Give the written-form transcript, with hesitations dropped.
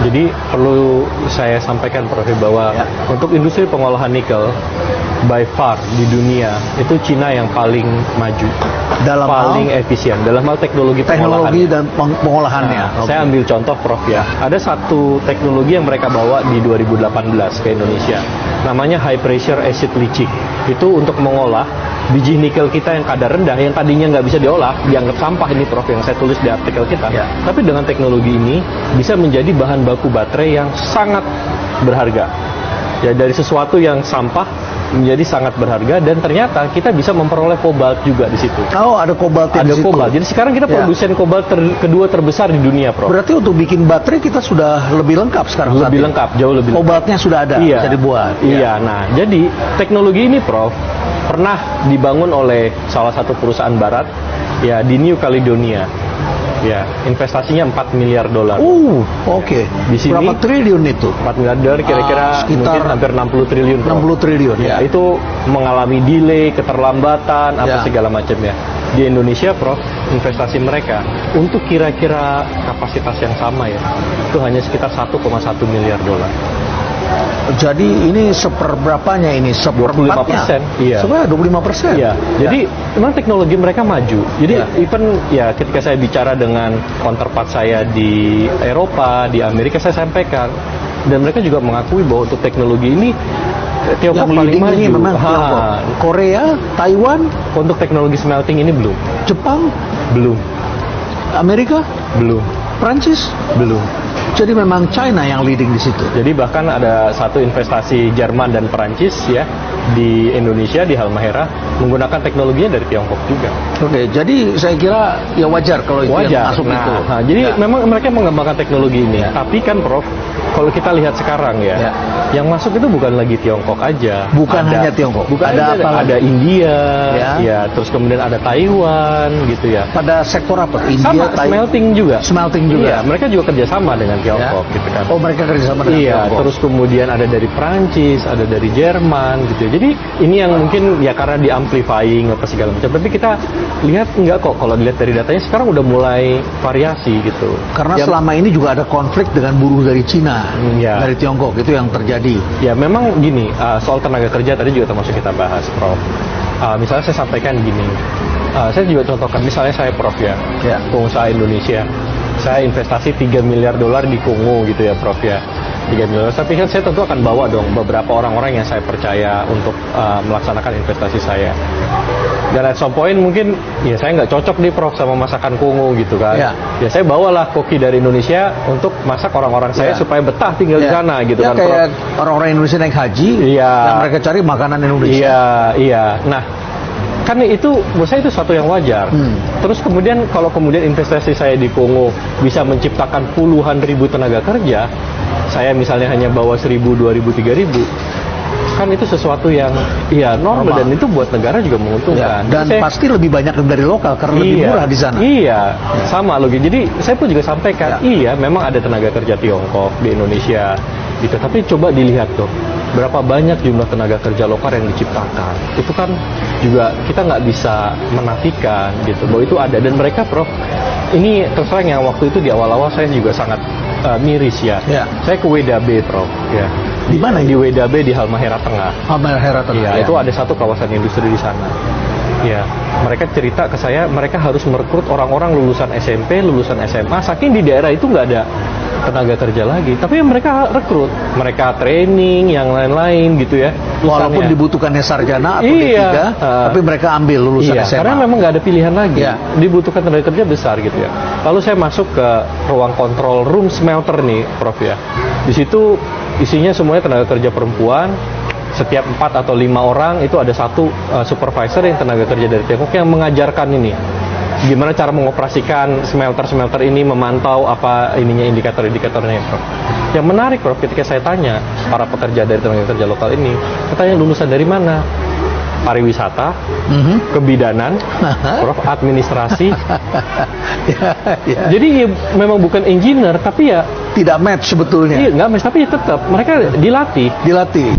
Jadi perlu saya sampaikan Prof bahwa untuk industri pengolahan nikel by far di dunia itu Cina yang paling maju, dalam paling efisien dalam hal teknologi dan pengolahannya. Nah, saya ambil contoh Prof ya. Ada satu teknologi yang mereka bawa di 2018 ke Indonesia. Namanya high pressure acid leaching. Itu untuk mengolah biji nikel kita yang kadar rendah, yang tadinya nggak bisa diolah, dianggap sampah ini Prof, yang saya tulis di artikel kita. Tapi dengan teknologi ini bisa menjadi bahan baku baterai yang sangat berharga. Ya, dari sesuatu yang sampah menjadi sangat berharga, dan ternyata kita bisa memperoleh kobalt juga di situ. Oh, ada kobalt di situ. Kobalt. Jadi sekarang kita produsen kobalt kedua terbesar di dunia, Prof. Berarti untuk bikin baterai kita sudah lebih lengkap sekarang. Lebih lengkap, jauh lebih lengkap. Kobaltnya sudah ada, bisa dibuat. Iya. Nah, jadi teknologi ini, Prof, pernah dibangun oleh salah satu perusahaan barat, ya, di New Caledonia. Ya, investasinya 4 miliar dolar. Oke. Di sini berapa triliun itu? 4 miliar dolar kira-kira sekitar mungkin hampir 60 triliun. 60 triliun. Ya, itu mengalami delay, keterlambatan, apa segala macamnya. Di Indonesia, Prof, investasi mereka untuk kira-kira kapasitas yang sama ya, itu hanya sekitar 1,1 miliar dolar. Jadi ini seperberapanya ini? 25%. Iya. Sebenarnya 25%. Iya. Jadi memang teknologi mereka maju. Jadi even ya ketika saya bicara dengan counterpart saya di Eropa, di Amerika, saya sampaikan, dan mereka juga mengakui bahwa untuk teknologi ini Tiongkok paling maju. Memang Tiongkok. Korea, Taiwan, untuk teknologi smelting ini belum. Jepang, belum. Amerika, belum. Prancis, belum. Jadi memang China yang leading di situ. Jadi bahkan ada satu investasi Jerman dan Perancis ya di Indonesia, di Halmahera, menggunakan teknologinya dari Tiongkok juga. Oke, jadi saya kira ya wajar kalau itu yang masuk itu. Nah, jadi memang mereka mengembangkan teknologi ini. Tapi kan Prof, kalau kita lihat sekarang yang masuk itu bukan lagi Tiongkok aja. Bukan hanya Tiongkok. Ada India, terus kemudian ada Taiwan gitu ya. Pada sektor apa? India, smelting juga. Smelting juga. Iya, mereka juga kerjasama dengan Tiongkok gitu kan. Oh, mereka kerjasama dengan Tiongkok. Terus kemudian ada dari Prancis, ada dari Jerman gitu. Jadi ini yang mungkin ya karena di amplifying apa segala macam. Tapi kita lihat enggak kok, kalau dilihat dari datanya sekarang udah mulai variasi gitu. Karena selama ini juga ada konflik dengan buruh dari Cina, dari Tiongkok, itu yang terjadi. Ya memang gini, soal tenaga kerja tadi juga termasuk kita bahas, Prof. Misalnya saya sampaikan gini, saya juga contohkan, misalnya saya Prof pengusaha Indonesia, saya investasi 3 miliar dolar di Kongo gitu ya Prof ya, 3 miliar. Tapi kan saya tentu akan bawa dong beberapa orang-orang yang saya percaya untuk melaksanakan investasi saya. Dan at some point mungkin ya saya nggak cocok nih Prof sama masakan Kongo gitu kan. Ya saya bawalah koki dari Indonesia untuk masak orang-orang saya supaya betah tinggal di sana gitu kan. Kayak orang-orang Indonesia naik haji, yang mereka cari makanan Indonesia. Iya. Nah, kan itu menurut saya itu suatu yang wajar. Terus kemudian kalau kemudian investasi saya di Kongo bisa menciptakan puluhan ribu tenaga kerja, saya misalnya hanya bawa 1.000, 2.000, 3.000, kan itu sesuatu yang normal dan itu buat negara juga menguntungkan. Dan pasti lebih banyak dari lokal karena lebih murah di sana. Sama logis. Jadi saya pun juga sampaikan, memang ada tenaga kerja Tiongkok di Indonesia gitu, tapi coba dilihat tuh berapa banyak jumlah tenaga kerja lokal yang diciptakan. Itu kan juga kita nggak bisa menafikan gitu bahwa itu ada, dan mereka Prof, ini terus terang yang waktu itu di awal-awal saya juga sangat miris ya. Saya ke WDAB Prof ya. Di mana? Di WDAB di Halmahera Tengah. Halmahera Tengah. Itu ada satu kawasan industri di sana. Ya, mereka cerita ke saya mereka harus merekrut orang-orang lulusan SMP, lulusan SMA, saking di daerah itu nggak ada tenaga kerja lagi. Tapi mereka rekrut, mereka training, yang lain-lain gitu ya. Walaupun dibutuhkannya sarjana atau D3, tapi mereka ambil lulusan SMA. Karena memang nggak ada pilihan lagi. Dibutuhkan tenaga kerja besar gitu ya. Lalu saya masuk ke ruang kontrol room smelter nih, Prof ya. Di situ isinya semuanya tenaga kerja perempuan. Setiap 4 atau 5 orang itu ada satu supervisor yang tenaga kerja dari Tiongkok yang mengajarkan ini gimana cara mengoperasikan smelter ini, memantau apa ininya, indikator-indikatornya, Prof. Yang menarik Prof, ketika saya tanya para pekerja dari tenaga kerja lokal ini, katanya lulusan dari mana? Pariwisata, kebidanan, Prof, administrasi. Jadi memang bukan engineer, tapi ya tidak match sebetulnya. Nggak match, tapi tetap mereka dilatih.